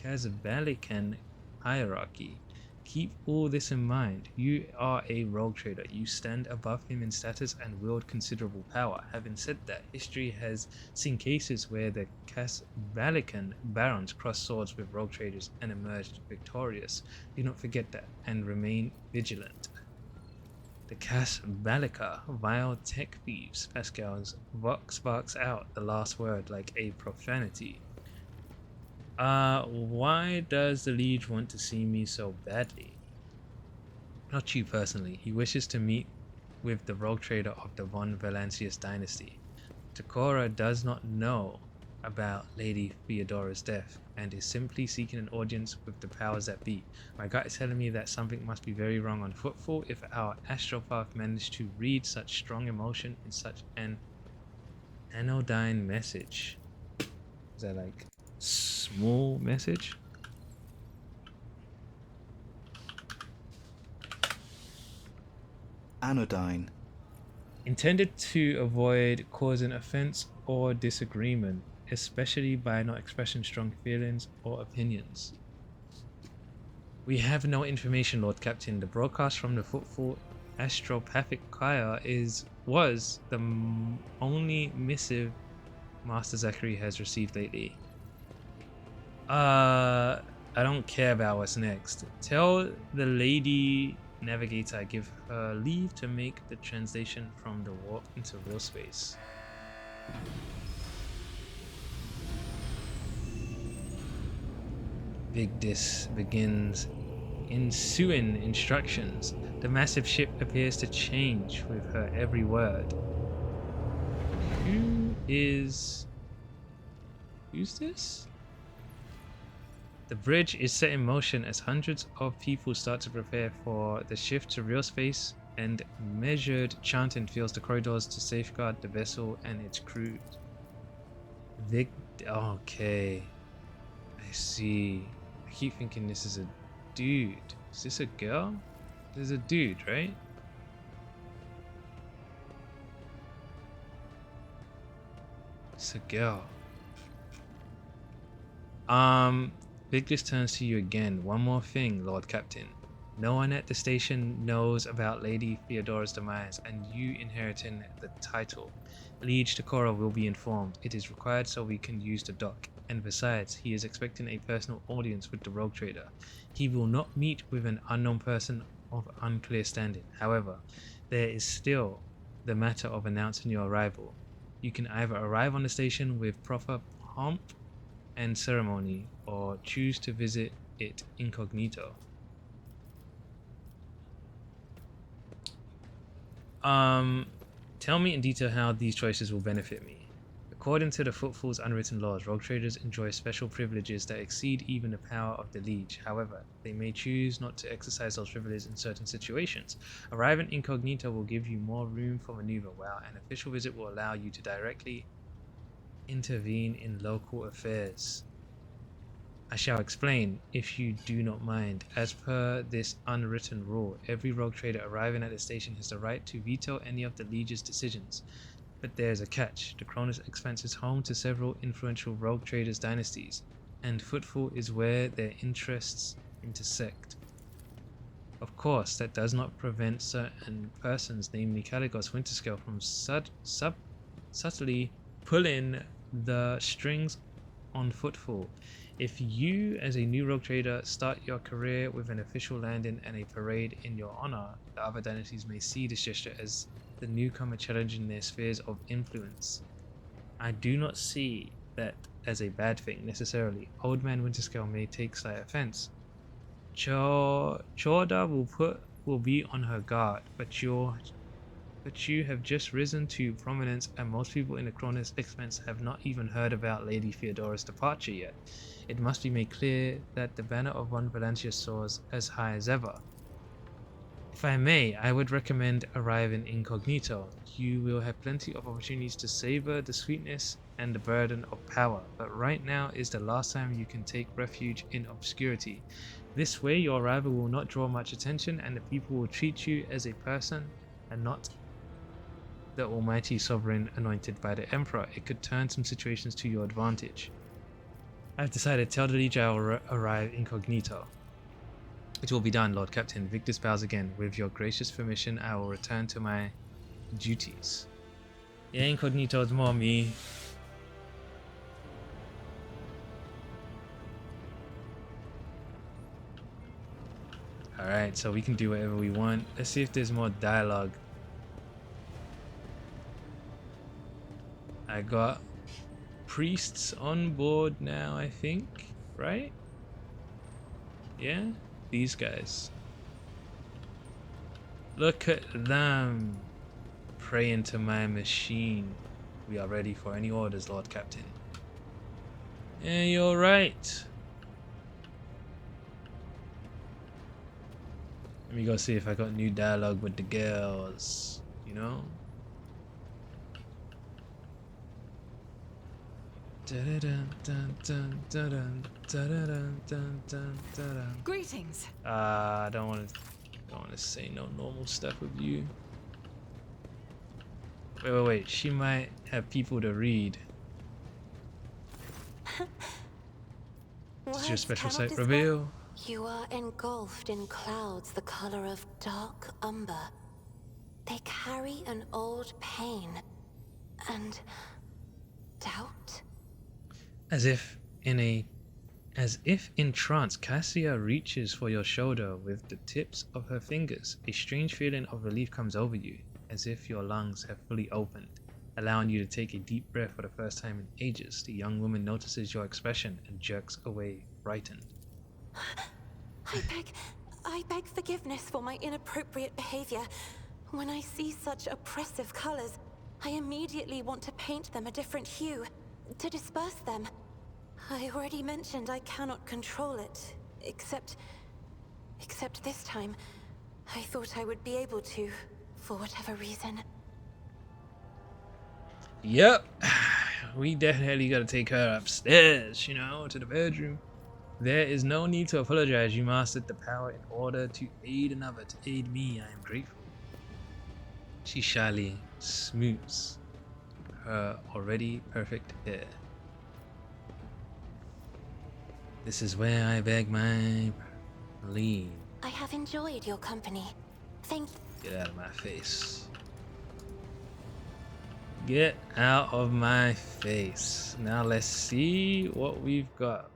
Casabalican hierarchy. Keep all this in mind. You are a rogue trader. You stand above him in status and wield considerable power. Having said that, history has seen cases where the Casabalican barons crossed swords with rogue traders and emerged victorious. Do not forget that and remain vigilant. The Casbalica, vile tech thieves. Pascal's vox barks out the last word like a profanity. Why does the Liege want to see me so badly? Not you personally. He wishes to meet with the rogue trader of the von Valancius dynasty. Takora does not know about Lady Theodora's death and is simply seeking an audience with the powers that be. My gut is telling me that something must be very wrong on Footfall if our astropath managed to read such strong emotion in such an anodyne message. Is that like small message? Anodyne. Intended to avoid causing offense or disagreement, especially by not expressing strong feelings or opinions. We have no information, Lord Captain. The broadcast from the Footfall Astropathic Choir was the only missive Master Zachary has received lately. I don't care about what's next. Tell the Lady Navigator I give her leave to make the translation from the warp into real space. Vigdis begins ensuing instructions. The massive ship appears to change with her every word. Who's this? The bridge is set in motion as hundreds of people start to prepare for the shift to real space, and measured chanting fills the corridors to safeguard the vessel and its crew. Okay. I see. I keep thinking this is a dude. Is this a girl? This is a dude, right? It's a girl. Victus turns to you again. One more thing, Lord Captain. No one at the station knows about Lady Theodora's demise, and you inheriting the title. Liege Takora will be informed. It is required so we can use the dock. And besides, he is expecting a personal audience with the rogue trader. He will not meet with an unknown person of unclear standing. However, there is still the matter of announcing your arrival. You can either arrive on the station with proper pomp and ceremony, or choose to visit it incognito. Tell me in detail how these choices will benefit me. According to the Footfall's unwritten laws, rogue traders enjoy special privileges that exceed even the power of the Liege. However, they may choose not to exercise those privileges in certain situations. Arriving incognito will give you more room for maneuver, while an official visit will allow you to directly intervene in local affairs. I shall explain, if you do not mind. As per this unwritten rule, every rogue trader arriving at the station has the right to veto any of the Liege's decisions. But there's a catch. The Cronus Expanse is home to several influential rogue traders' dynasties, and Footfall is where their interests intersect. Of course, that does not prevent certain persons, namely Caligos Winterscale, from subtly pulling the strings on Footfall. If you, as a new rogue trader, start your career with an official landing and a parade in your honor, the other dynasties may see this gesture as the newcomer challenging their spheres of influence. I do not see that as a bad thing necessarily. Old Man Winterscale may take slight offense. Chorda will be on her guard, but you have just risen to prominence, and most people in the Cronus Expanse have not even heard about Lady Theodora's departure yet. It must be made clear that the banner of Von Valancius soars as high as ever. If I may, I would recommend arriving incognito. You will have plenty of opportunities to savor the sweetness and the burden of power, but right now is the last time you can take refuge in obscurity. This way your arrival will not draw much attention, and the people will treat you as a person and not the almighty sovereign anointed by the emperor. It could turn some situations to your advantage. I've decided. Tell the Liege I will arrive incognito. It will be done, Lord Captain. Victus bows again. With your gracious permission, I will return to my duties. Yeah, incognito's more me. Alright, so we can do whatever we want. Let's see if there's more dialogue. I got priests on board now, I think, right? Yeah, these guys. Look at them praying to my machine. We are ready for any orders, Lord Captain. Yeah, you're right. Let me go see if I got new dialogue with the girls, you know? Greetings. I don't want to say no normal stuff with you. Wait. She might have people to read. Is your Words special cannot site describe- reveal? You are engulfed in clouds the color of dark umber. They carry an old pain and doubt. As if in trance, Cassia reaches for your shoulder with the tips of her fingers. A strange feeling of relief comes over you, as if your lungs have fully opened, allowing you to take a deep breath for the first time in ages. The young woman notices your expression and jerks away, frightened. I beg forgiveness for my inappropriate behavior. When I see such oppressive colors, I immediately want to paint them a different hue, to disperse them. I already mentioned I cannot control it, except this time, I thought I would be able to, for whatever reason. Yep, we definitely gotta take her upstairs, you know, to the bedroom. There is no need to apologize. You mastered the power in order to aid another. To aid me, I am grateful. She shyly smooths her already perfect hair. This is where I beg my leave. I have enjoyed your company. Thank you. Get out of my face. Get out of my face. Now let's see what we've got.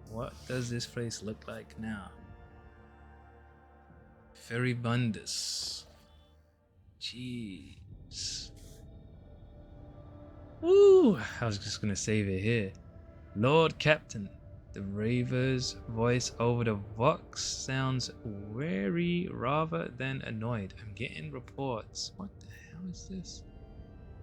What does this place look like now? Feribundus. Jeez. Woo! I was just gonna save it here. Lord Captain. The raver's voice over the vox sounds wary rather than annoyed. I'm getting reports. What the hell is this?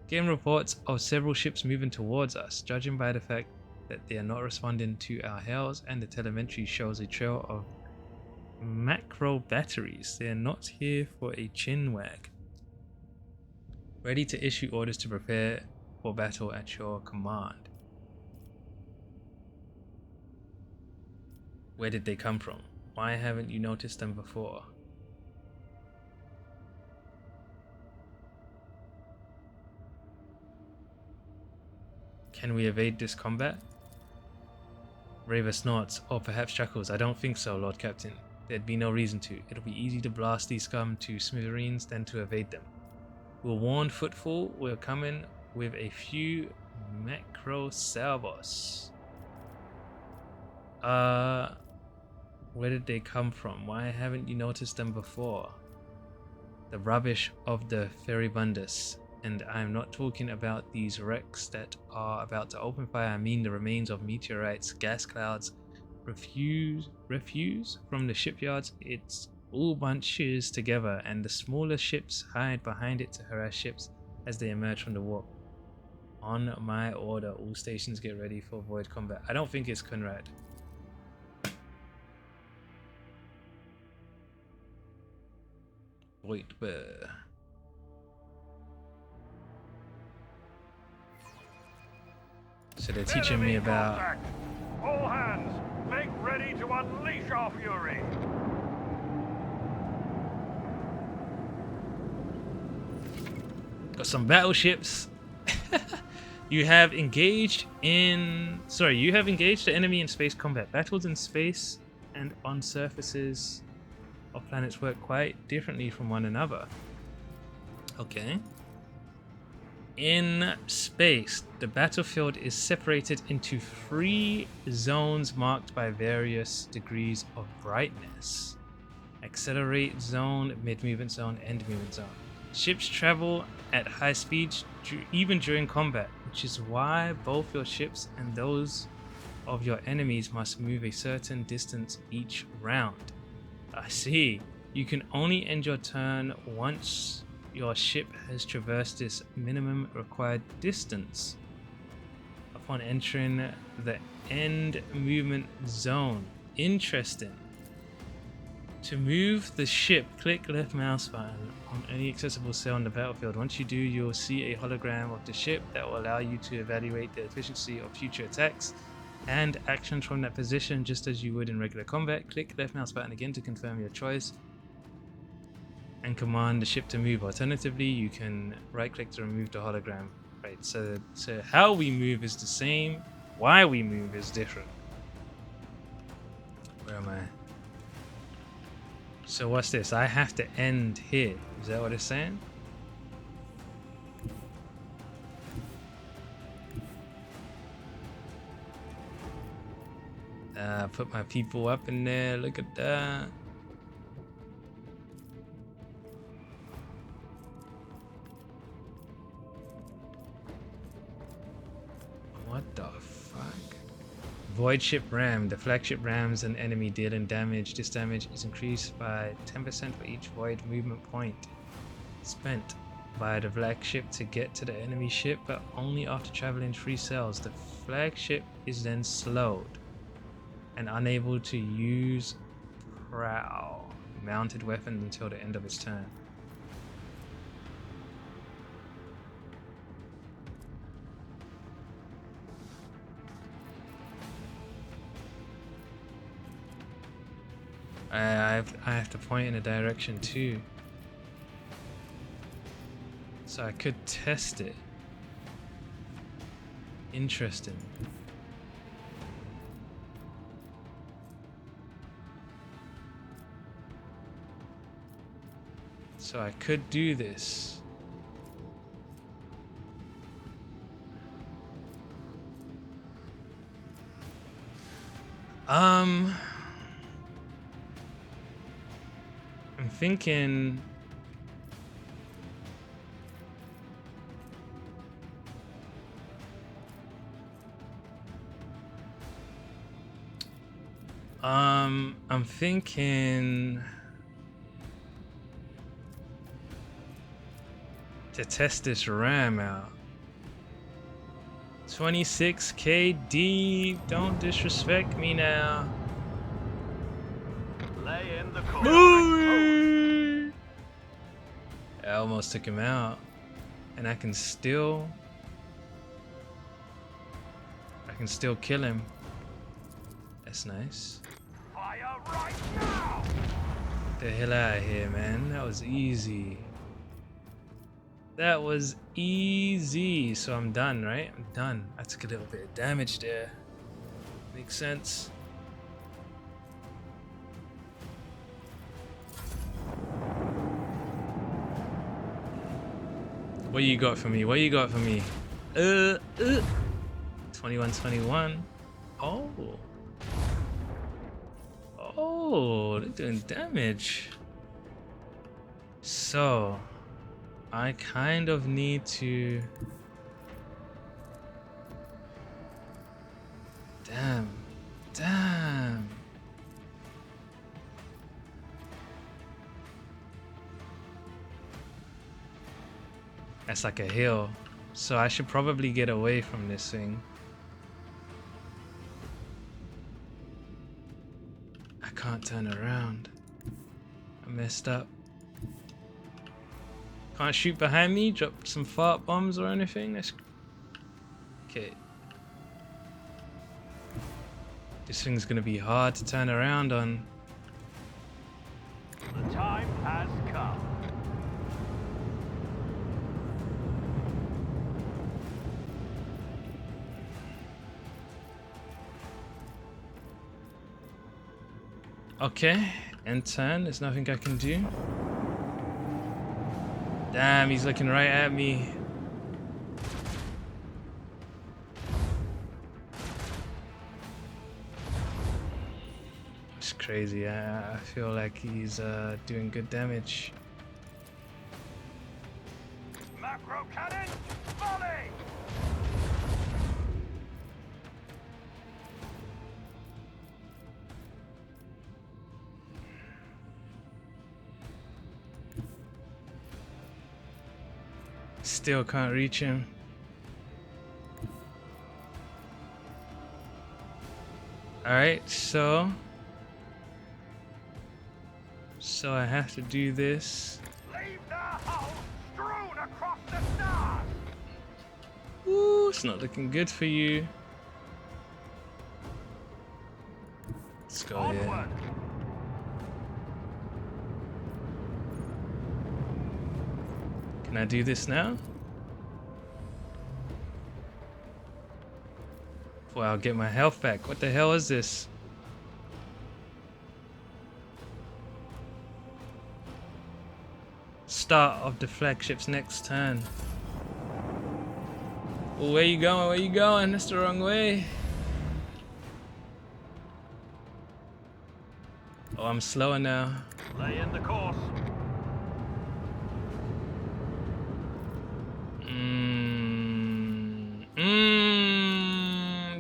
Getting reports of several ships moving towards us. Judging by the fact that they are not responding to our hails and the telemetry shows a trail of macro batteries. They are not here for a chinwag. Ready to issue orders to prepare for battle at your command. Where did they come from? Why haven't you noticed them before? Can we evade this combat? Raver snorts, or perhaps chuckles. I don't think so, Lord Captain. There'd be no reason to. It'll be easy to blast these scum to smithereens than to evade them. We'll warn Footfall we're coming with a few macro salvos. Where did they come from? Why haven't you noticed them before? The rubbish of the Feribundus. And I'm not talking about these wrecks that are about to open fire. I mean the remains of meteorites, gas clouds, refuse from the shipyards. It's all bunches together, and the smaller ships hide behind it to harass ships as they emerge from the warp. On my order, all stations get ready for void combat. I don't think it's Conrad. Void bear. So they're teaching me about... Contact. All hands, make ready to unleash our fury. Got some battleships. You have engaged the enemy in space combat. Battles in space and on surfaces of planets work quite differently from one another. Okay. In space, the battlefield is separated into 3 zones marked by various degrees of brightness. accelerate zone, mid-movement zone, end movement zone. Ships travel at high speeds even during combat, which is why both your ships and those of your enemies must move a certain distance each round. I see. You can only end your turn once your ship has traversed this minimum required distance. Upon entering the end movement zone. Interesting. To move the ship, click left mouse button on any accessible cell on the battlefield. Once you do, you'll see a hologram of the ship that will allow you to evaluate the efficiency of future attacks and actions from that position, just as you would in regular combat. Click left mouse button again to confirm your choice and command the ship to move. Alternatively, you can right click to remove the hologram. Right, so how we move is the same, why we move is different. Where am I? So what's this? I have to end here. Is that what it's saying? Put my people up in there. Look at that. What the fuck? Void ship ram. The flagship rams an enemy dealing damage. This damage is increased by 10% for each void movement point spent by the flagship to get to the enemy ship, but only after traveling 3 cells. The flagship is then slowed and unable to use prow mounted weapons until the end of its turn. I have to point in a direction too. So I could test it. Interesting. So I could do this. I'm thinking I'm thinking to test this RAM out. 26 KD, don't disrespect me now. Lay in the call. I almost took him out, and I can still kill him. That's nice. Fire right now! Get the hell out of here, man. That was easy. That was easy. So I'm done, right? I'm done. I took a little bit of damage there. Makes sense. What you got for me? What you got for me? 21. Oh. Oh, they're doing damage. So, I kind of need to... Damn. That's like a hill. So I should probably get away from this thing. I can't turn around. I messed up. Can't shoot behind me, drop some fart bombs or anything. That's okay. This thing's gonna be hard to turn around on. The time has come. Okay, end turn. There's nothing I can do. Damn, he's looking right at me. It's crazy. I feel like he's doing good damage. Macro cannon, volley! Still can't reach him. Alright, so I have to do this. Leave their hulls strewn across the stars! Ooh, it's not looking good for you. Let's go here. Onward! Can I do this now? Well, I'll get my health back. What the hell is this? Start of the flagship's next turn. Oh, where you going? Where you going? That's the wrong way. Oh, I'm slower now. Lay in the course.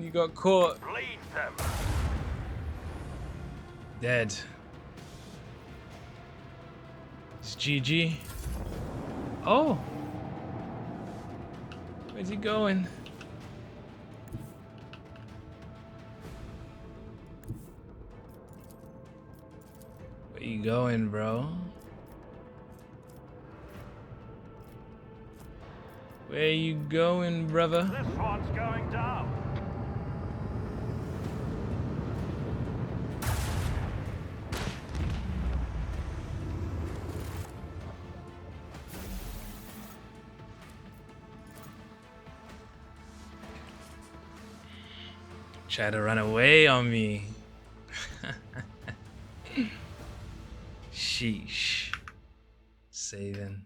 You got caught. Bleed them. Dead. It's GG. Oh! Where's he going? Where you going, bro? Where you going, brother? This one's going down. Try to run away on me. Sheesh. Saving.